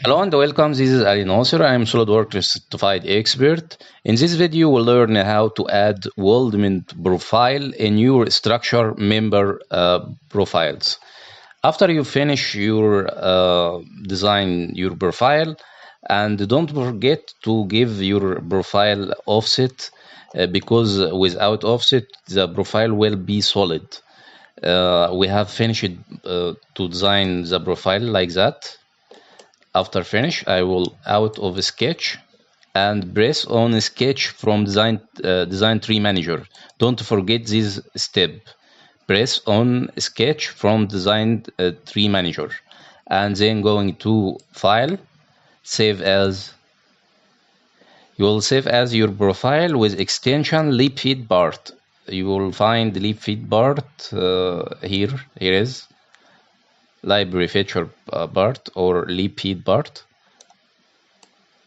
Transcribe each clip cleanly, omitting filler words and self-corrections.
Hello and welcome, this is Ali Nasser. I am SolidWorks certified expert. In this video, we'll learn how to add Weldment profile in your structure member profiles. After you finish your design your profile, and don't forget to give your profile offset because without offset the profile will be solid. We have finished to design the profile like that. After finish, I will out of sketch and press on sketch from design tree manager. Don't forget this step. Press on sketch from design tree manager, and then going to file, save as. You will save as your profile with extension lip feed part. You will find the lip feed part here. Here is library feature part or lip feed part.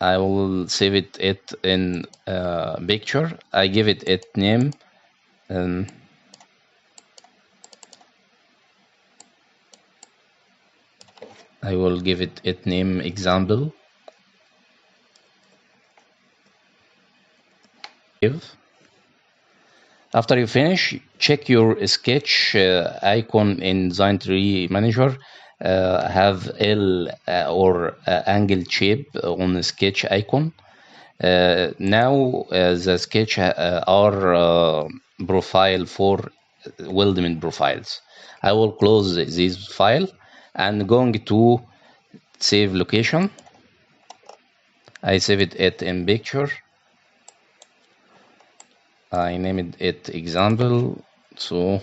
I will save it in picture. I give it name. I will give it name example. After you finish, check your sketch icon in design tree manager. Have L or angle shape on the sketch icon. Now the sketch are profile for Weldment profiles. I will close this file and going to save location. I save it in picture. I named it example. So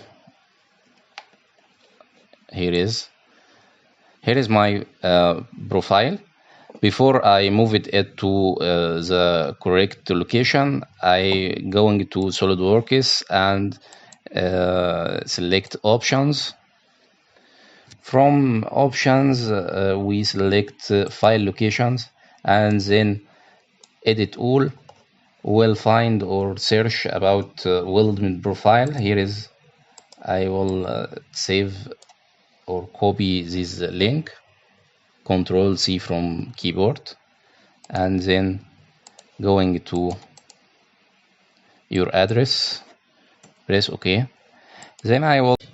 here is my profile. Before I move it to the correct location, I going to SolidWorks and select options. From options, we select file locations and then edit all. We'll find or search about Weldment profile. Here is, I will save or copy this link, Control C from keyboard, and then going to your address, press OK. Then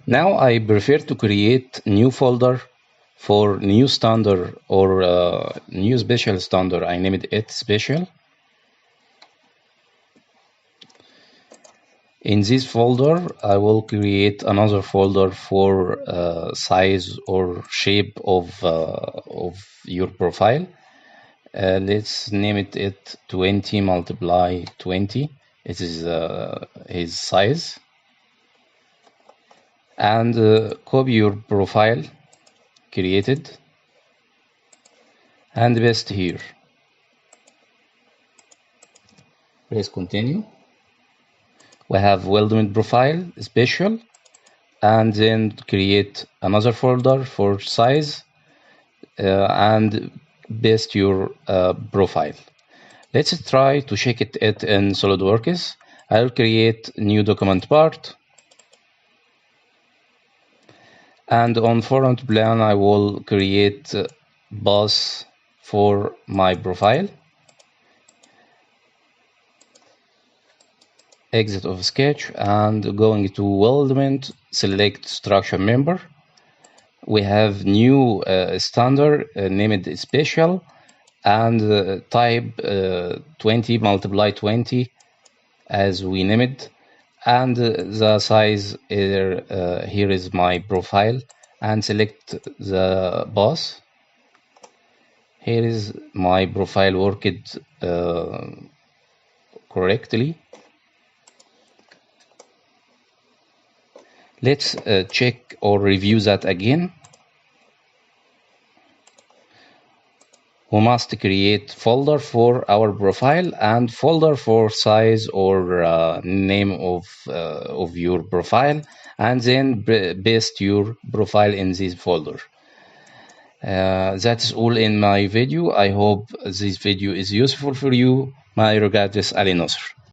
now I prefer to create new folder for new standard or new special standard. I named it special. In this folder, I will create another folder for size or shape of your profile. Let's name it 20 multiply 20. It is his size. And copy your profile created and paste here. Press continue. We have Weldment profile special, and then create another folder for size and paste your profile. Let's try to check it in SolidWorks. I'll create new document part, and on front plan I will create bus for my profile. Exit of sketch and going to Weldment, select structure member. We have new standard named special and type 20 multiply 20 as we named, and the size here is my profile, and select the bus. Here is my profile worked correctly. Let's check or review that again. We must create folder for our profile and folder for size or name of your profile, and then paste your profile in this folder. That's all in my video. I hope this video is useful for you. My regards, Ali Nasser.